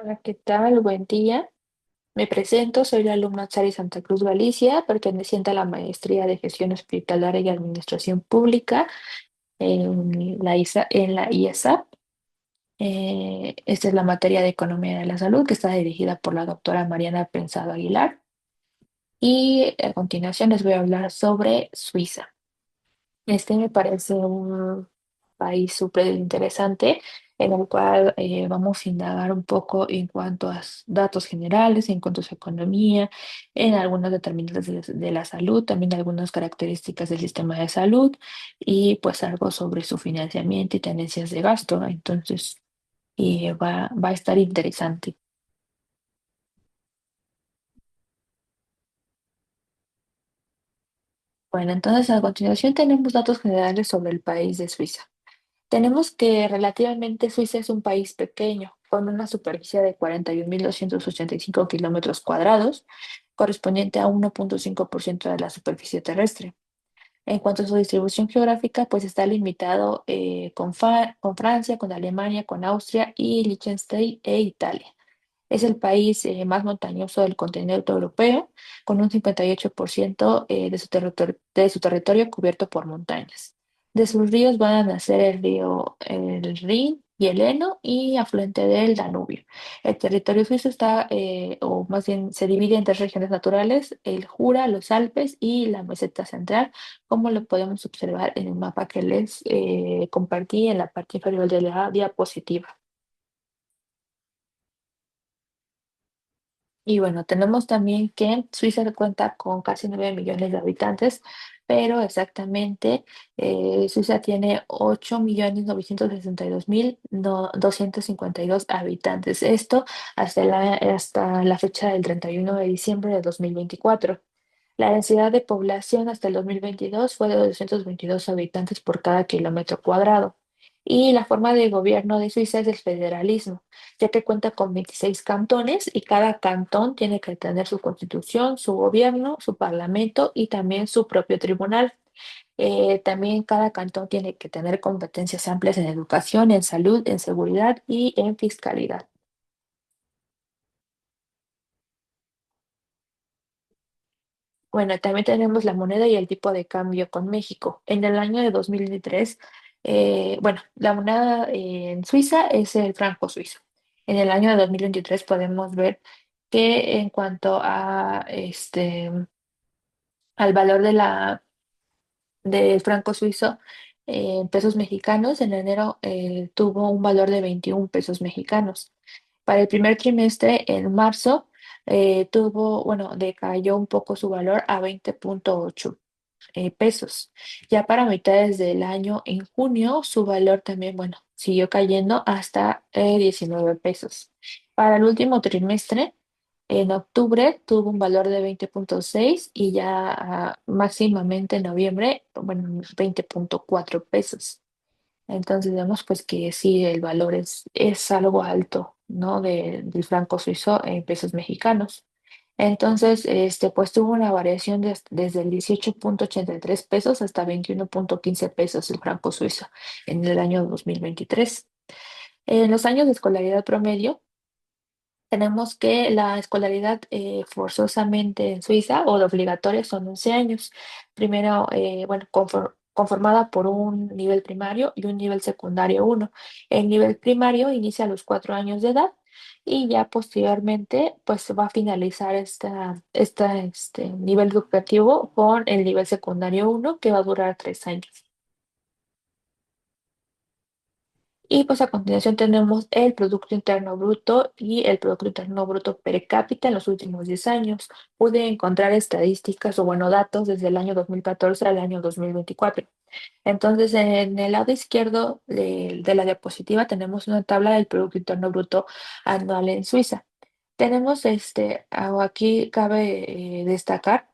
Hola, ¿qué tal? Buen día. Me presento, soy la alumna Tsari Santa Cruz Galicia, perteneciente a la Maestría de Gestión Hospitalaria y Administración Pública en la en la IESAP. Esta es la materia de Economía de la Salud que está dirigida por la doctora Mariana Pensado Aguilar. Y a continuación les voy a hablar sobre Suiza. Este me parece un país súper interesante en el cual vamos a indagar un poco en cuanto a datos generales, en cuanto a su economía, en algunos determinantes de la salud, también algunas características del sistema de salud y pues algo sobre su financiamiento y tendencias de gasto. Entonces, va a estar interesante. Bueno, entonces a continuación tenemos datos generales sobre el país de Suiza. Tenemos que relativamente Suiza es un país pequeño, con una superficie de 41.285 kilómetros cuadrados, correspondiente a 1,5% de la superficie terrestre. En cuanto a su distribución geográfica, pues está limitado con Francia, con Alemania, con Austria y Liechtenstein e Italia. Es el país más montañoso del continente europeo, con un 58% de su territorio cubierto por montañas. De sus ríos van a nacer el río el Rin y el Eno y afluente del Danubio. El territorio suizo está, o más bien se divide en tres regiones naturales, el Jura, los Alpes y la meseta central, como lo podemos observar en el mapa que les compartí en la parte inferior de la diapositiva. Y bueno, tenemos también que Suiza cuenta con casi 9 millones de habitantes, pero exactamente Suiza tiene 8.962.252 habitantes. Esto hasta la fecha del 31 de diciembre de 2024. La densidad de población hasta el 2022 fue de 222 habitantes por cada kilómetro cuadrado. Y la forma de gobierno de Suiza es el federalismo, ya que cuenta con 26 cantones y cada cantón tiene que tener su constitución, su gobierno, su parlamento y también su propio tribunal. También cada cantón tiene que tener competencias amplias en educación, en salud, en seguridad y en fiscalidad. Bueno, también tenemos la moneda y el tipo de cambio con México. En el año de 2023, bueno, la moneda en Suiza es el franco suizo. En el año de 2023 podemos ver que en cuanto a al valor del franco suizo en pesos mexicanos, en enero tuvo un valor de 21 pesos mexicanos. Para el primer trimestre, en marzo, bueno, decayó un poco su valor a 20,8 pesos. Ya para mitades del año, en junio, su valor también, bueno, siguió cayendo hasta 19 pesos. Para el último trimestre, en octubre, tuvo un valor de 20,6 y ya máximamente en noviembre, bueno, 20,4 pesos. Entonces vemos pues que sí, el valor es algo alto, ¿no? Del franco suizo en pesos mexicanos. Entonces, pues tuvo una variación desde el 18,83 pesos hasta 21,15 pesos el franco suizo en el año 2023. En los años de escolaridad promedio, tenemos que la escolaridad forzosamente en Suiza o de obligatoria son 11 años. Primero, bueno, conformada por un nivel primario y un nivel secundario uno. El nivel primario inicia a los 4 años de edad y ya posteriormente pues va a finalizar este nivel educativo con el nivel secundario uno que va a durar 3 años. Y pues a continuación tenemos el Producto Interno Bruto y el Producto Interno Bruto per cápita en los últimos 10 años. Pude encontrar estadísticas o bueno, datos desde el año 2014 al año 2024. Entonces, en el lado izquierdo de la diapositiva tenemos una tabla del Producto Interno Bruto anual en Suiza. Tenemos aquí cabe destacar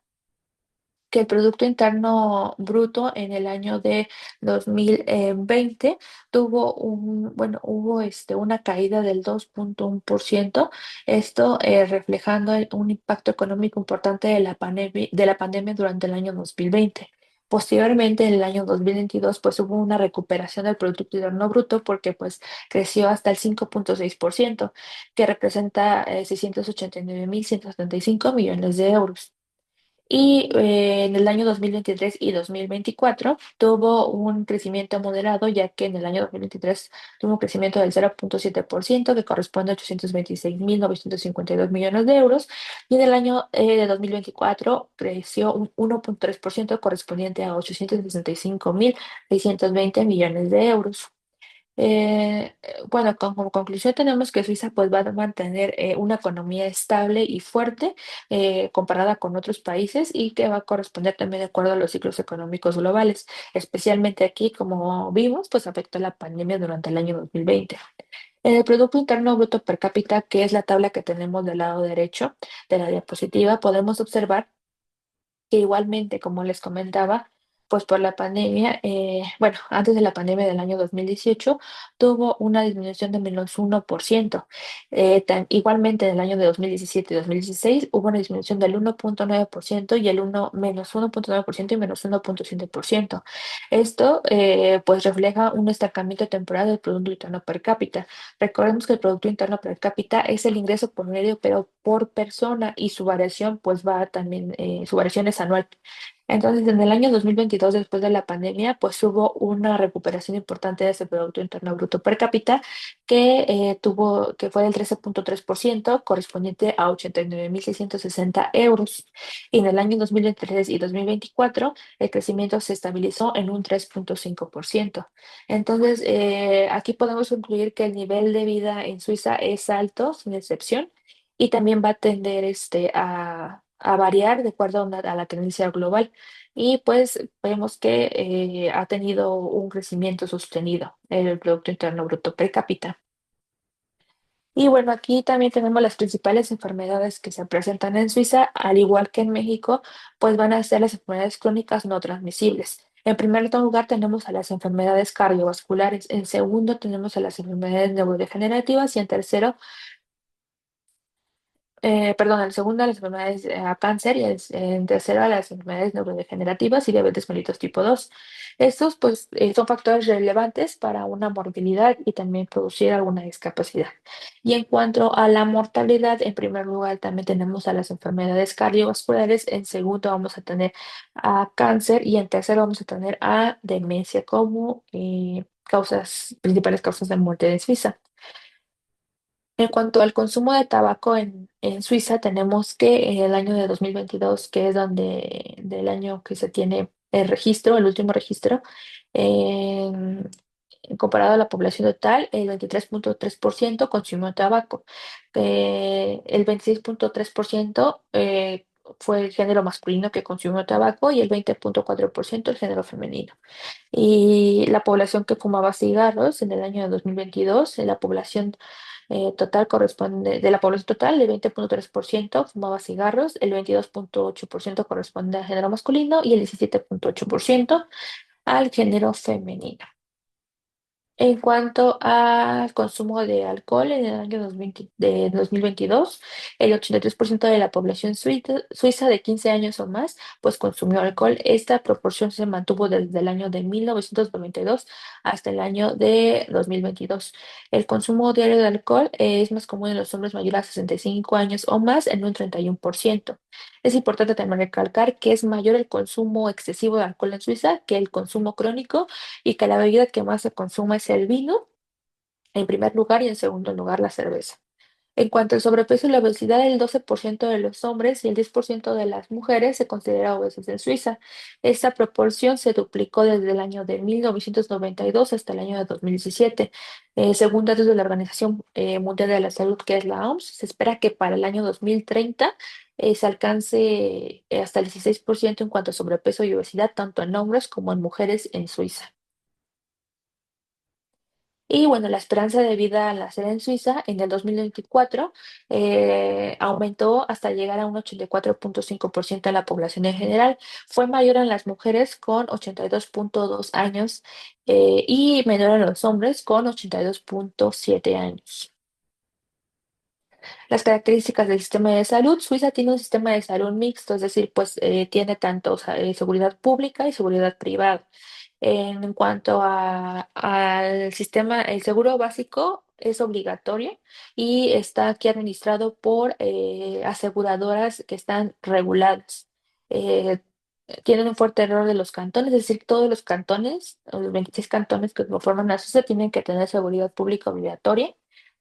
que el Producto Interno Bruto en el año de 2020 bueno, hubo una caída del 2,1%, esto reflejando un impacto económico importante de la pandemia durante el año 2020. Posteriormente, en el año 2022, pues hubo una recuperación del Producto Interno Bruto porque pues creció hasta el 5,6%, que representa 689.175 millones de euros. Y en el año 2023 y 2024 tuvo un crecimiento moderado, ya que en el año 2023 tuvo un crecimiento del 0,7%, que corresponde a 826.952 millones de euros, y en el año de 2024 creció un 1,3%, correspondiente a 865.620 millones de euros. Bueno, como conclusión tenemos que Suiza pues va a mantener una economía estable y fuerte comparada con otros países y que va a corresponder también de acuerdo a los ciclos económicos globales. Especialmente aquí, como vimos, pues afectó la pandemia durante el año 2020. En el Producto Interno Bruto per cápita, que es la tabla que tenemos del lado derecho de la diapositiva, podemos observar que igualmente, como les comentaba, pues por la pandemia, bueno, antes de la pandemia del año 2018 tuvo una disminución de -1%. Igualmente en el año de 2017 y 2016 hubo una disminución del 1,9% y el 1,9% y -1,7%. Esto pues refleja un estancamiento temporal del Producto Interno per cápita. Recordemos que el Producto Interno per cápita es el ingreso por medio, pero por persona y su variación pues va también, su variación es anual. Entonces, en el año 2022, después de la pandemia, pues hubo una recuperación importante de ese Producto Interno Bruto per cápita que fue del 13,3%, correspondiente a 89.660 euros. Y en el año 2023 y 2024, el crecimiento se estabilizó en un 3,5%. Entonces, aquí podemos concluir que el nivel de vida en Suiza es alto, sin excepción, y también va a tender a variar de acuerdo a la tendencia global. Y pues vemos que ha tenido un crecimiento sostenido el Producto Interno Bruto per cápita. Y bueno, aquí también tenemos las principales enfermedades que se presentan en Suiza, al igual que en México, pues van a ser las enfermedades crónicas no transmisibles. En primer lugar tenemos a las enfermedades cardiovasculares, en segundo tenemos a las enfermedades neurodegenerativas y en tercero perdón, el segundo a las enfermedades a cáncer y en tercero a las enfermedades neurodegenerativas y diabetes mellitus tipo 2. Estos pues son factores relevantes para una morbilidad y también producir alguna discapacidad. Y en cuanto a la mortalidad, en primer lugar también tenemos a las enfermedades cardiovasculares, en segundo vamos a tener a cáncer y en tercero vamos a tener a demencia como principales causas de muerte en Suiza. En cuanto al consumo de tabaco en Suiza, tenemos que en el año de 2022, que es del año que se tiene el registro, el último registro, en- comparado a la población total, el 23,3% consumió tabaco. El 26,3% fue el género masculino que consumió tabaco y el 20,4% el género femenino. Y la población que fumaba cigarros en el año de 2022, la población total corresponde, de la población total, el 20,3% fumaba cigarros, el 22,8% corresponde al género masculino y el 17,8% al género femenino. En cuanto al consumo de alcohol en el año 2022, el 83% de la población suiza de 15 años o más pues consumió alcohol. Esta proporción se mantuvo desde el año de 1992 hasta el año de 2022. El consumo diario de alcohol es más común en los hombres mayores a 65 años o más en un 31%. Es importante también recalcar que es mayor el consumo excesivo de alcohol en Suiza que el consumo crónico y que la bebida que más se consume es el vino, en primer lugar, y en segundo lugar la cerveza. En cuanto al sobrepeso y la obesidad, el 12% de los hombres y el 10% de las mujeres se considera obesos en Suiza. Esta proporción se duplicó desde el año de 1992 hasta el año de 2017. Según datos de la Organización Mundial de la Salud, que es la OMS, se espera que para el año 2030 se alcance hasta el 16% en cuanto a sobrepeso y obesidad, tanto en hombres como en mujeres en Suiza. Y bueno, la esperanza de vida al nacer en Suiza en el 2024 aumentó hasta llegar a un 84,5% de la población en general. Fue mayor en las mujeres con 82,2 años y menor en los hombres con 82,7 años. Las características del sistema de salud. Suiza tiene un sistema de salud mixto, es decir, pues tiene tanto seguridad pública y seguridad privada. En cuanto al sistema, el seguro básico es obligatorio y está aquí administrado por aseguradoras que están reguladas. Eh, Tienen un fuerte error de los cantones, es decir, todos los cantones, los 26 cantones que conforman la Suiza, tienen que tener seguridad pública obligatoria,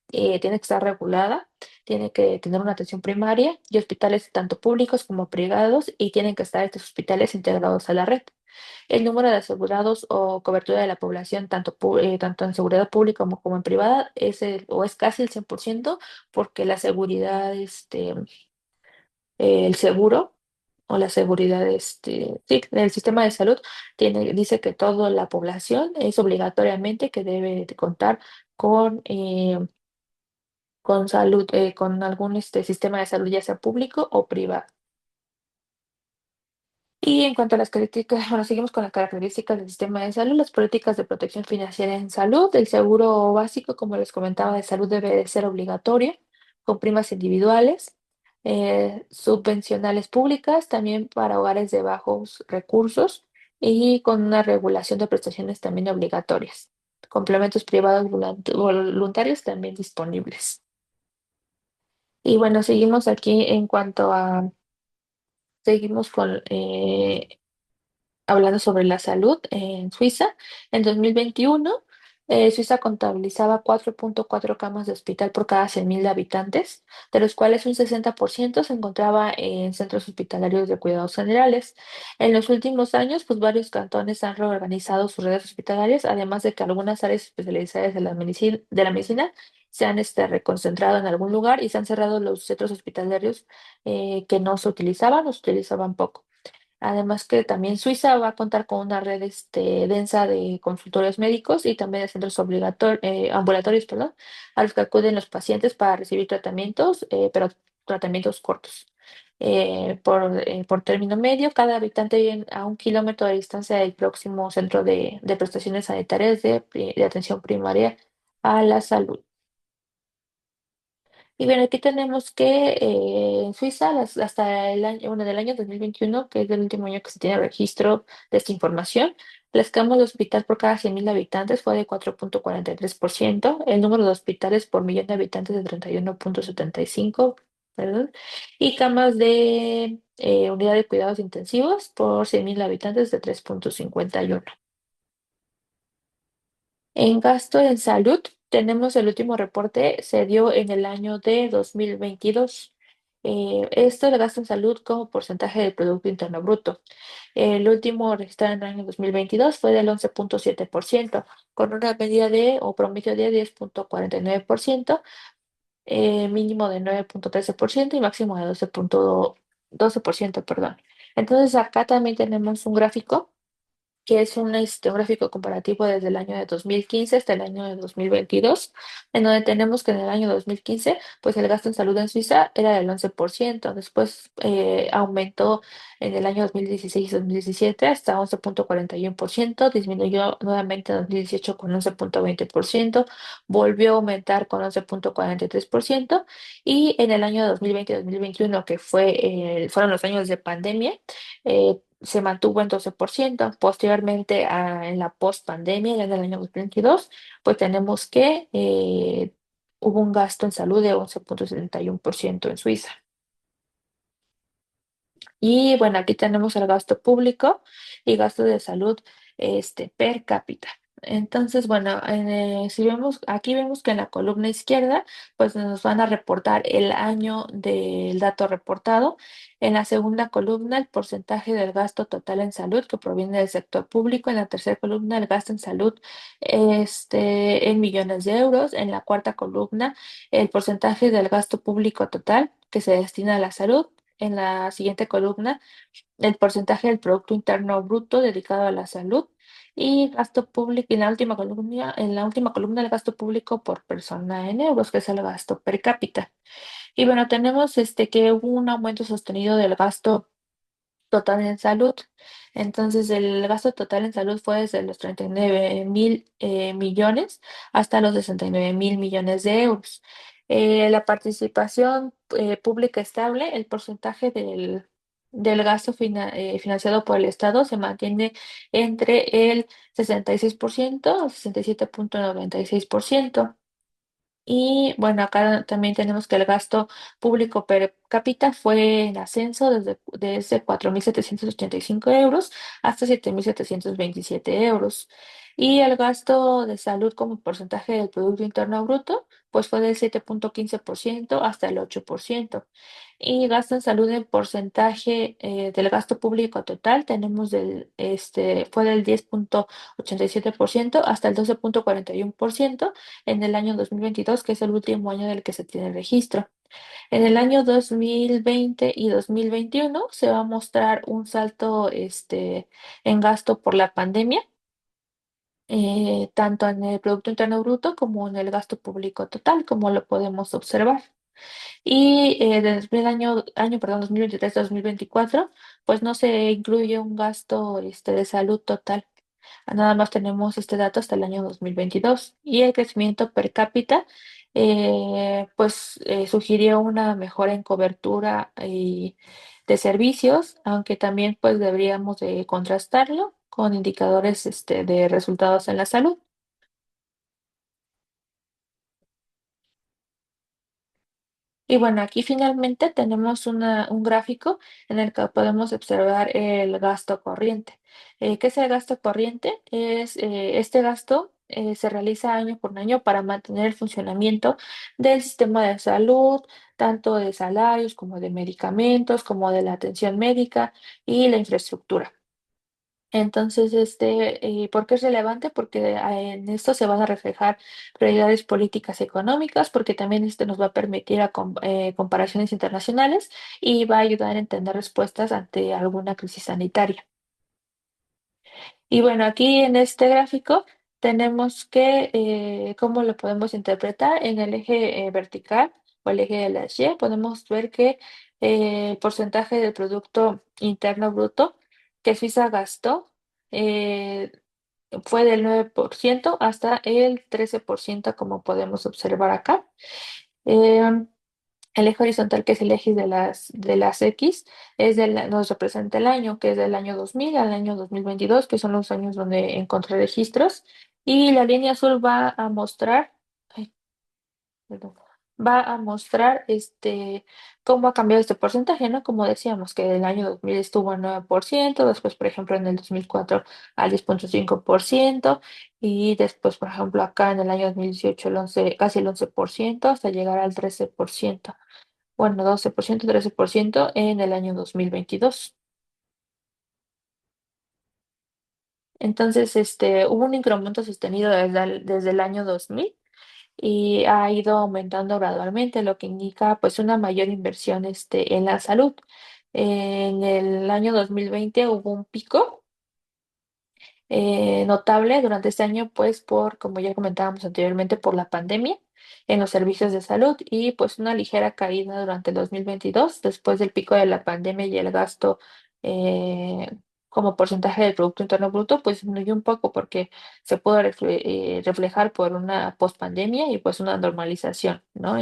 tiene que estar regulada, tiene que tener una atención primaria y hospitales tanto públicos como privados, y tienen que estar estos hospitales integrados a la red. El número de asegurados o cobertura de la población, tanto en seguridad pública como en privada, o es casi el 100%, porque la seguridad, el seguro o la seguridad, sí, del sistema de salud dice que toda la población es obligatoriamente que debe de contar con salud, con algún sistema de salud, ya sea público o privado. Y en cuanto a las características, bueno, seguimos con las características del sistema de salud, las políticas de protección financiera en salud. El seguro básico, como les comentaba, de salud debe de ser obligatorio, con primas individuales, subvencionales públicas, también para hogares de bajos recursos, y con una regulación de prestaciones también obligatorias. Complementos privados voluntarios también disponibles. Y bueno, seguimos aquí seguimos hablando sobre la salud en Suiza. En 2021, Suiza contabilizaba 4.4 camas de hospital por cada 100.000 habitantes, de los cuales un 60% se encontraba en centros hospitalarios de cuidados generales. En los últimos años, pues varios cantones han reorganizado sus redes hospitalarias, además de que algunas áreas especializadas de la medicina se han reconcentrado en algún lugar, y se han cerrado los centros hospitalarios que no se utilizaban o se utilizaban poco. Además que también Suiza va a contar con una red densa de consultorios médicos y también de centros ambulatorios, perdón, a los que acuden los pacientes para recibir tratamientos, pero tratamientos cortos. Por término medio, cada habitante vive a 1 kilómetro de distancia del próximo centro de prestaciones sanitarias de atención primaria a la salud. Y bueno, aquí tenemos que en Suiza, hasta el año, bueno, del año 2021, que es el último año que se tiene registro de esta información, las camas de hospital por cada 100.000 habitantes fue de 4.43%, el número de hospitales por millón de habitantes de 31.75, perdón, y camas de unidad de cuidados intensivos por 100.000 habitantes de 3.51. En gasto en salud, tenemos el último reporte, se dio en el año de 2022. Esto de gasto en salud como porcentaje del Producto Interno Bruto. El último registrado en el año 2022 fue del 11.7%, con una medida o promedio de 10.49%, mínimo de 9.13% y máximo de 12%, perdón. Entonces acá también tenemos un gráfico que es un gráfico comparativo desde el año de 2015 hasta el año de 2022, en donde tenemos que en el año 2015, pues el gasto en salud en Suiza era del 11%, después aumentó en el año 2016 y 2017 hasta 11.41%, disminuyó nuevamente en 2018 con 11.20%, volvió a aumentar con 11.43%, y en el año 2020 y 2021, que fueron los años de pandemia, se mantuvo en 12%. Posteriormente, en la post-pandemia, ya en el año 2022, pues tenemos que hubo un gasto en salud de 11.71% en Suiza. Y bueno, aquí tenemos el gasto público y gasto de salud per cápita. Entonces, bueno, si vemos, aquí vemos que en la columna izquierda, pues nos van a reportar el año del dato reportado. En la segunda columna, el porcentaje del gasto total en salud que proviene del sector público. En la tercera columna, el gasto en salud en millones de euros. En la cuarta columna, el porcentaje del gasto público total que se destina a la salud. En la siguiente columna, el porcentaje del Producto Interno Bruto dedicado a la salud y gasto público. Y en la última columna, el gasto público por persona en euros, que es el gasto per cápita. Y bueno, tenemos que hubo un aumento sostenido del gasto total en salud. Entonces, el gasto total en salud fue desde los 39.000 millones hasta los 69.000 millones de euros. La participación pública estable, el porcentaje del gasto financiado por el Estado se mantiene entre el 66% a 67,96%. Y bueno, acá también tenemos que el gasto público per cápita fue en ascenso desde 4.785 euros hasta 7.727 euros. Y el gasto de salud como porcentaje del Producto Interno Bruto, pues fue del 7,15% hasta el 8%. Y gasto en salud en porcentaje del gasto público total, tenemos fue del 10,87% hasta el 12,41% en el año 2022, que es el último año del que se tiene registro. En el año 2020 y 2021 se va a mostrar un salto en gasto por la pandemia, tanto en el Producto Interno Bruto como en el gasto público total, como lo podemos observar. Y desde el perdón, 2023-2024, pues no se incluye un gasto de salud total. Nada más tenemos este dato hasta el año 2022 y el crecimiento per cápita pues sugirió una mejora en cobertura de servicios, aunque también pues deberíamos de contrastarlo con indicadores de resultados en la salud. Y bueno, aquí finalmente tenemos un gráfico en el que podemos observar el gasto corriente. ¿Qué es el gasto corriente? Este gasto se realiza año por año para mantener el funcionamiento del sistema de salud, tanto de salarios como de medicamentos, como de la atención médica y la infraestructura. Entonces, ¿por qué es relevante? Porque en esto se van a reflejar prioridades políticas económicas, porque también nos va a permitir comparaciones internacionales y va a ayudar a entender respuestas ante alguna crisis sanitaria. Y bueno, aquí en este gráfico tenemos ¿cómo lo podemos interpretar? En el eje vertical o el eje de las Y, podemos ver que el porcentaje del Producto Interno Bruto que Suiza gastó eh, fue del 9% hasta el 13%, como podemos observar acá. Eh, el eje horizontal, que es el eje de las X, nos representa el año, que es del año 2000 al año 2022, que son los años donde encontré registros. Y la línea azul va a mostrar, ay, perdón, va a mostrar cómo ha cambiado este porcentaje, ¿no? Como decíamos, que el año 2000 estuvo en 9%, después, por ejemplo, en el 2004 al 10,5%, y después, por ejemplo, acá en el año 2018 casi el 11%, hasta llegar al 13%. Bueno, 12%, 13% en el año 2022. Entonces, hubo un incremento sostenido desde el año 2000 y ha ido aumentando gradualmente, lo que indica pues una mayor inversión en la salud. En el año 2020 hubo un pico notable durante este año, pues como ya comentábamos anteriormente, por la pandemia en los servicios de salud y pues una ligera caída durante el 2022 después del pico de la pandemia y el gasto eh, como porcentaje del Producto Interno Bruto, pues disminuyó un poco porque se pudo reflejar por una pospandemia y pues una normalización, ¿no?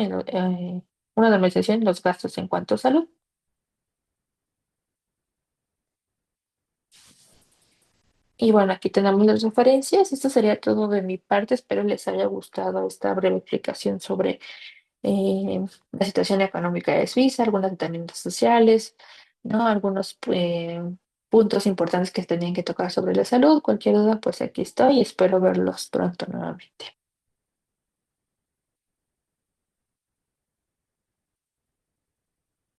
Una normalización en los gastos en cuanto a salud. Y bueno, aquí tenemos las referencias. Esto sería todo de mi parte. Espero les haya gustado esta breve explicación sobre la situación económica de Suiza, algunas determinantes sociales, ¿no? Algunos puntos importantes que tenían que tocar sobre la salud. Cualquier duda, pues aquí estoy y espero verlos pronto nuevamente.